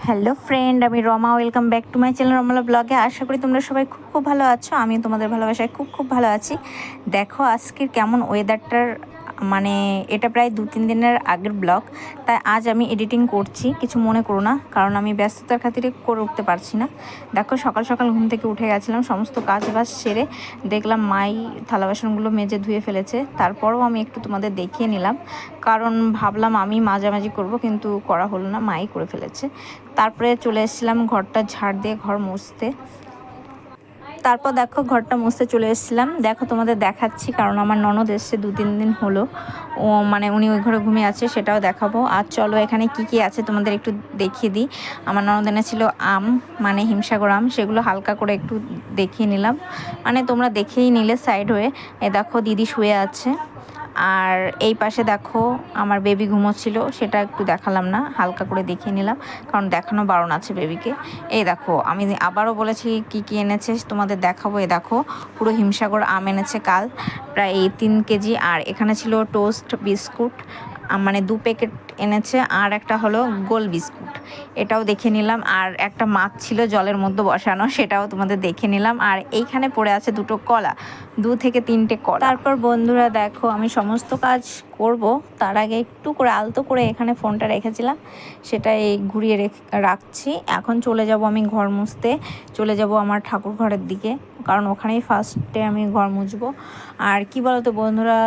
Hello friend, আমি Rama. Welcome back to my channel Ramala ব্লগে। আশা করি তোমরা সবাই খুব খুব ভালো আছো। আমি তোমাদের ভালোবাসায় খুব খুব ভালো আছি। দেখো আজকের কেমন ওয়েদারটার, মানে এটা প্রায় 2-3 দিনের আগের ব্লগ, তাই আজ আমি এডিটিং করছি, কিছু মনে করো না, কারণ আমি ব্যস্ততার খাতিরে করে উঠতে পারছি না। দেখো সকাল সকাল ঘুম থেকে উঠে গেছিলাম, সমস্ত কাজ বাজ সেরে দেখলাম মাই থালা বাসনগুলো মেজে ধুয়ে ফেলেছে। তারপরও আমি একটু তোমাদের দেখিয়ে নিলাম, কারণ ভাবলাম আমি মাঝামাঝি করব, কিন্তু করা হলো না, মাই করে ফেলেছে। তারপরে চলে এসেছিলাম ঘরটা ঝাড় দিয়ে ঘর মুছতে। তারপর দেখো ঘরটা মুছতে চলে এসেছিলাম, দেখো তোমাদের দেখাচ্ছি, কারণ আমার ননদ এসছে 2-3 দিন হলো। ও মানে উনি ওই ঘরে ঘুমিয়ে আছে, সেটাও দেখাবো। আর চলো এখানে কি কি আছে তোমাদের একটু দেখিয়ে দিই। আমার ননদ এনেছিল আম, মানে হিমসাগর আম, সেগুলো হালকা করে একটু দেখিয়ে নিলাম, মানে তোমরা দেখেই নিলে সাইড হয়ে। এ দেখো দিদি শুয়ে আছে, আর এই পাশে দেখো আমার বেবি ঘুমোচ্ছিল, সেটা একটু দেখালাম না, হালকা করে দেখিয়ে নিলাম, কারণ দেখানো বারণ আছে বেবিকে। এই দেখো আমি আবারও বলেছি কি কি এনেছে তোমাদের দেখাবো। এই দেখো পুরো হিমসাগর আম এনেছে কাল, প্রায় 3 কেজি। আর এখানে ছিল টোস্ট বিস্কুট, মানে 2 প্যাকেট এনেছে, আর একটা হলো গোল বিস্কুট, এটাও দেখে নিলাম। আর একটা মাছ ছিল জলের মধ্যে বসানো, সেটাও তোমাদের দেখে নিলাম। আর এইখানে পড়ে আছে 2টো কলা, 2 থেকে 3টে কলা। তারপর বন্ধুরা দেখো আমি সমস্ত কাজ করব, তার আগে একটু করে আলতো করে এখানে ফোনটা রেখেছিলাম, সেটাই ঘুরিয়ে রাখছি। এখন চলে যাব আমি ঘর মুছতে, চলে যাব আমার ঠাকুর ঘরের দিকে, কারণ ওখানেই ফার্স্টে আমি ঘর মুছবো। আর কি বলতো বন্ধুরা,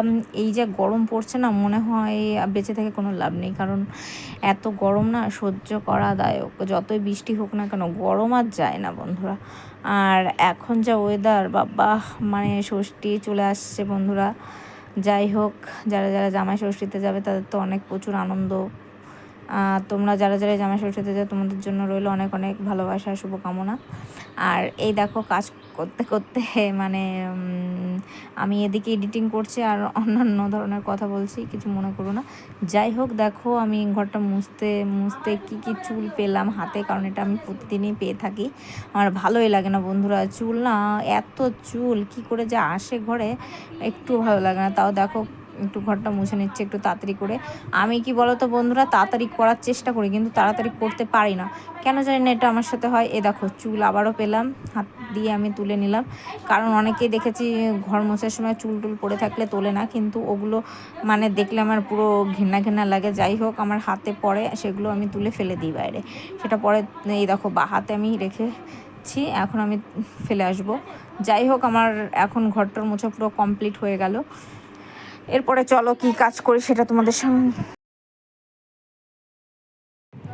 এই যে গরম পড়ছে না, মনে হয় বেঁচে থেকে কোনো লাভ নেই, কারণ এত গরম না সহ্য করাদায়ক। যতই বৃষ্টি হোক না কেন, গরম আর যায় না বন্ধুরা। আর এখন যা ওয়েদার বাবা, মানে ষষ্ঠী চলে আসছে বন্ধুরা। যাই হোক, যারা যারা জামাই ষষ্ঠীতে যাবে তাদের তো অনেক প্রচুর আনন্দ। তোমরা যারা যারা জামাই ষষ্ঠীতে যাও, তোমাদের জন্য রইল অনেক অনেক ভালোবাসা, শুভকামনা। আর এই দেখো কাজ করতে করতে মানে আমি এদিকে এডিটিং করছি আর অন্যান্য ধরনের কথা বলছি, কিছু মনে করো না। যাই হোক দেখো আমি ঘরটা মুছতে মুছতে কী কী চুল পেলাম হাতে, কারণ এটা আমি প্রতিদিনই পেয়ে থাকি। আমার ভালোই লাগে না বন্ধুরা, চুল না, এত চুল কি করে যে আসে ঘরে, একটু ভালো লাগে না। তাও দেখো একটু ঘরটা মুছে নিচ্ছে একটু তাড়াতাড়ি করে। আমি কি বলো তো বন্ধুরা, তাড়াতাড়ি করার চেষ্টা করি, কিন্তু তাড়াতাড়ি করতে পারি না, কেন জানি না, এটা আমার সাথে হয়। এ দেখো চুল আবারও পেলাম, হাত দিয়ে আমি তুলে নিলাম, কারণ অনেকেই দেখেছি ঘর মোছার সময় চুল টুল পড়ে থাকলে তোলে না, কিন্তু ওগুলো মানে দেখলে আমার পুরো ঘেন্না ঘেন্না লাগে। যাই হোক আমার হাতে পড়ে, সেগুলো আমি তুলে ফেলে দিই বাইরে, সেটা পরে এই দেখো বা হাতে আমি রেখেছি, এখন আমি ফেলে আসবো। যাই হোক আমার এখন ঘরটার মোছা পুরো কমপ্লিট হয়ে গেল। এরপরে চলো কি কাজ করি সেটা তোমাদের সামনে।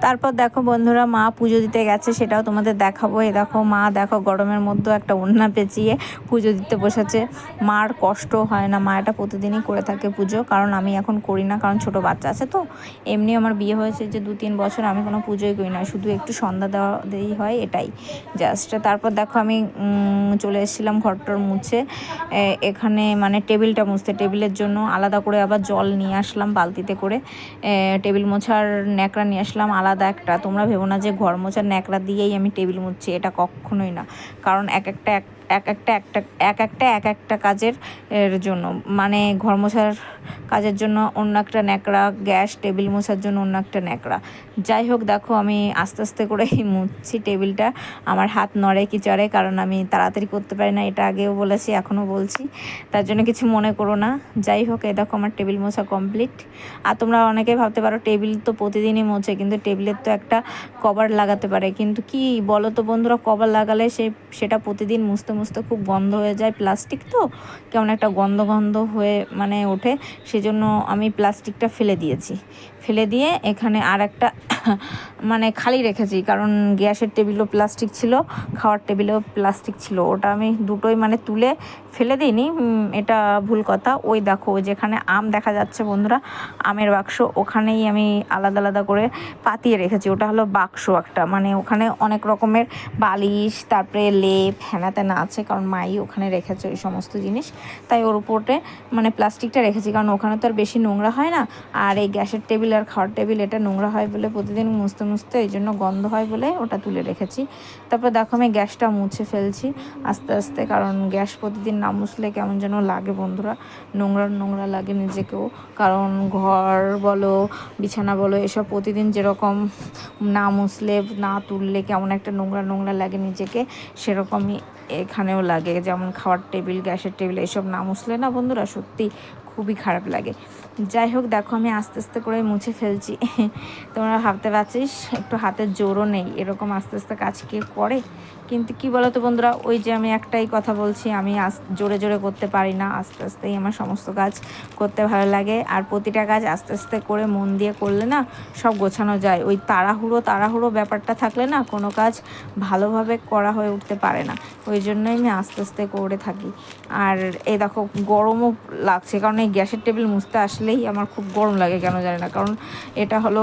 তারপর দেখো বন্ধুরা মা পুজো দিতে গেছে, সেটাও তোমাদের দেখাবো। এ দেখো মা দেখো গরমের মধ্যে একটা ওড়না পেঁচিয়ে পুজো দিতে বসেছে। মার কষ্ট হয় না, মা এটা প্রতিদিনই করে থাকে পুজো, কারণ আমি এখন করি না, কারণ ছোট বাচ্চা আছে তো। এমনি আমার বিয়ে হয়েছে যে 2-3 বছর, আমি কোনো পুজোই করি না, শুধু একটু সন্ধ্যা দেওয়া দেই হয়, এটাই জাস্ট। তারপর দেখো আমি চলে এসেছিলাম ঘরটার মুছে, এখানে মানে টেবিলটা মুছতে, টেবিলের জন্য আলাদা করে আবার জল নিয়ে আসলাম বালতিতে করে, টেবিল মোছার ন্যাকড়া নিয়ে আসলাম আলাদা একটা। তোমরা ভেবো না যে ঘর মোছার ন্যাকড়া দিয়েই আমি টেবিল মুছছি, এটা কখনোই না, কারণ এক একটা কাজের জন্য, মানে ঘর মোছার কাজের জন্য অন্য একটা ন্যাকড়া, গ্যাস টেবিল মোছার জন্য অন্য একটা ন্যাকড়া। যাই হোক দেখো আমি আস্তে আস্তে করে মুছছি টেবিলটা, আমার হাত নড়ে কি চড়ে, কারণ আমি তাড়াতাড়ি করতে পারি না, এটা আগেও বলেছি এখনও বলছি, তার জন্য কিছু মনে করো না। যাই হোক এই দেখো আমার টেবিল মোছা কমপ্লিট। আর তোমরা অনেকেই ভাবতে পারো টেবিল তো প্রতিদিনই মোছে, কিন্তু টেবিলের তো একটা কভার লাগাতে পারে, কিন্তু কি বলো তো বন্ধুরা, কভার লাগালে সেটা প্রতিদিন মুছতে মুছতে খুব গন্ধ হয়ে যায়, প্লাস্টিক তো কেমন একটা গন্ধ গন্ধ হয়ে মানে ওঠে, সেজন্য আমি প্লাস্টিকটা ফেলে দিয়েছি। ফেলে দিয়ে এখানে আর একটা মানে খালি রেখেছি, কারণ গ্যাসের টেবিলও প্লাস্টিক ছিল, খাওয়ার টেবিলেও প্লাস্টিক ছিল, ওটা আমি দুটোই মানে তুলে ফেলে দিইনি, এটা ভুল কথা। ওই দেখো যেখানে আম দেখা যাচ্ছে বন্ধুরা, আমের বাক্স, ওখানেই আমি আলাদা আলাদা করে পাতিয়ে রেখেছি, ওটা হলো বাক্স একটা, মানে ওখানে অনেক রকমের বালিশ, তারপরে লেপ, হ্যানা ত্যানা আছে, কারণ মাই ওখানে রেখেছে ওই সমস্ত জিনিস, তাই ওর উপরে মানে প্লাস্টিকটা রেখেছি, কারণ ওখানে তো আর বেশি নোংরা হয় না। আর এই গ্যাসের টেবিল আর খাওয়ার টেবিল এটা নোংরা হয় বলে প্রতিদিন মুছতে মুছতে এই জন্য গন্ধ হয় বলে ওটা তুলে রেখেছি। তারপর দেখো আমি গ্যাসটা মুছে ফেলছি আস্তে আস্তে, কারণ গ্যাস প্রতিদিন না মুছলে কেমন যেন লাগে বন্ধুরা, নোংরা নোংরা লাগে নিজেকেও। কারণ ঘর বলো বিছানা বলো এসব প্রতিদিন যেরকম না মুছলে না তুললে কেমন একটা নোংরা নোংরা লাগে নিজেকে, সেরকমই এখানেও লাগে। যেমন খাওয়ার টেবিল, গ্যাসের টেবিল এসব না মুছলে না বন্ধুরা সত্যি খুবই খারাপ লাগে। যাই হোক দেখো আমি আস্তে আস্তে করে মুছে ফেলছি। তোমরা ভাবতে পারছিস একটু হাতের জোরও নেই, এরকম আস্তে আস্তে কাজ কে করে। কিন্তু কি বলো তো বন্ধুরা, ওই যে আমি একটাই কথা বলছি, আমি জোরে জোরে করতে পারি না, আস্তে আস্তেই আমার সমস্ত কাজ করতে ভালো লাগে। আর প্রতিটা কাজ আস্তে আস্তে করে মন দিয়ে করলে না সব গোছানো যায়। ওই তাড়াহুড়ো ব্যাপারটা থাকলে না কোনো কাজ ভালোভাবে করা হয়ে উঠতে পারে না। ওই জন্যই আমি আস্তে আস্তে করে থাকি। আর এই দেখো গরমও লাগছে, কারণ এই গ্যাসের টেবিল মুছতে আসলেই আমার খুব গরম লাগে, কেন জানি না। কারণ এটা হলো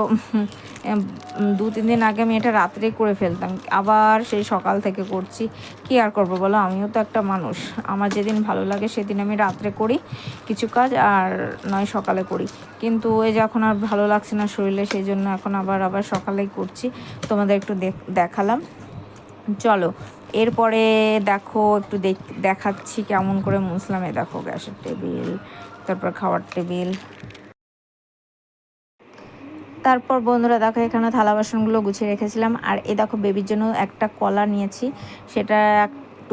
2-3 দিন আগে আমি এটা রাত্রেই করে ফেলতাম, আবার সেই সকাল থেকে করছি। কি আর করবো বলো, আমিও তো একটা মানুষ। আমার যেদিন ভালো লাগে সেদিন আমি রাত্রে করি কিছু কাজ, আর নয় সকালে করি। কিন্তু ওই যে এখন আর ভালো লাগছে না শরীরে, সেই জন্য এখন আবার সকালেই করছি। তোমাদের একটু দেখালাম। চলো এরপরে দেখো একটু দেখাচ্ছি কেমন করে মুছলাম। এ দেখো গ্যাসের টেবিল, তারপর খাওয়ার টেবিল। তারপর বন্ধুরা দেখো এখানে থালা বাসনগুলো গুছিয়ে রেখেছিলাম। আর এ দেখো বেবির জন্য একটা কলা নিয়েছি, সেটা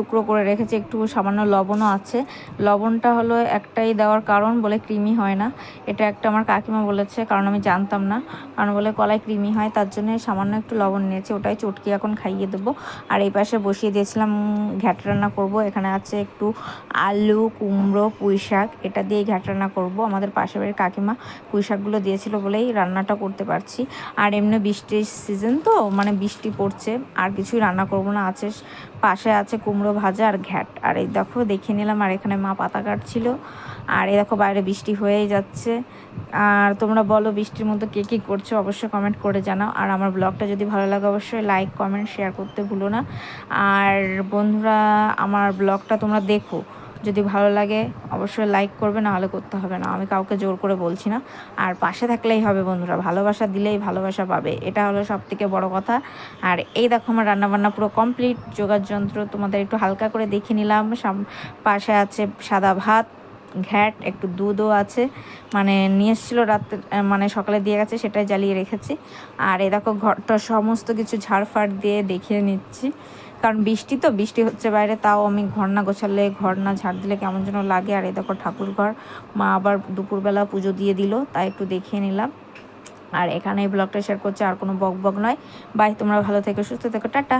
টুকরো করে রেখেছি, একটু সামান্য লবণও আছে। লবণটা হলো একটাই দেওয়ার কারণ, বলে কৃমি হয় না। এটা একটা আমার কাকিমা বলেছে, কারণ আমি জানতাম না, কারণ বলে কলায় কৃমি হয়, তার জন্য সামান্য একটু লবণ নিয়েছি, ওটাই চটকি এখন খাইয়ে দেবো। আর এই পাশে বসিয়ে দিয়েছিলাম ঘ্যাট রান্না করব। এখানে আছে একটু আলু, কুমড়ো, পুঁই শাক, এটা দিয়ে ঘ্যাট রান্না করব। আমাদের পাশের বাড়ির কাকিমা পুঁই শাকগুলো দিয়েছিল বলেই রান্নাটা করতে পারছি। আর এমনি বৃষ্টির সিজন তো, মানে বৃষ্টি পড়ছে, আর কিছুই রান্না করব না। আছে পাশে আছে কুমড়ো ভাজা আর ঘ্যাট। আর এই দেখো দেখিয়ে নিলাম। আর এখানে মা পাতা কাটছিল। আর এই দেখো বাইরে বৃষ্টি হয়েই যাচ্ছে। আর তোমরা বলো বৃষ্টির মধ্যে কে কী করছো, অবশ্যই কমেন্ট করে জানাও। আর আমার ব্লগটা যদি ভালো লাগে অবশ্যই লাইক, কমেন্ট, শেয়ার করতে ভুলো না। আর বন্ধুরা আমার ব্লগটা তোমরা দেখো, যদি ভালো লাগে অবশ্যই লাইক করবে, না হলে করতে হবে না, আমি কাউকে জোর করে বলছি না। আর পাশে থাকলেই হবে বন্ধুরা, ভালোবাসা দিলেই ভালোবাসা পাবে, এটা হলো সবথেকে বড় কথা। আর এই দেখো আমার রান্নাবান্না পুরো কমপ্লিট, জোগাড় যন্ত্র তোমাদের একটু হালকা করে দেখে নিলাম। পাশে আছে সাদা ভাত, ঘ্যাট, একটু দুধও আছে, মানে নিয়ে এসেছিলো রাত্রে, মানে সকালে দিয়ে গেছে, সেটাই জ্বালিয়ে রেখেছি। আর এই দেখো ঘরটা সমস্ত কিছু ঝাড়ফাড় দিয়ে দেখিয়ে নিচ্ছি, কারণ বৃষ্টি হচ্ছে বাইরে, তাও আমি ঘর না গোছালে, ঘর না ঝাড় দিলে কেমন যেন লাগে। আর এই দেখো ঠাকুর ঘর, মা আবার দুপুরবেলা পুজো দিয়ে দিল, তাই একটু দেখিয়ে নিলাম। আর এখানে এই ব্লগটা শেয়ার করছি, আর কোনো বক নয়। বাই, তোমরা ভালো থেকো, সুস্থ থেকো, টাটা।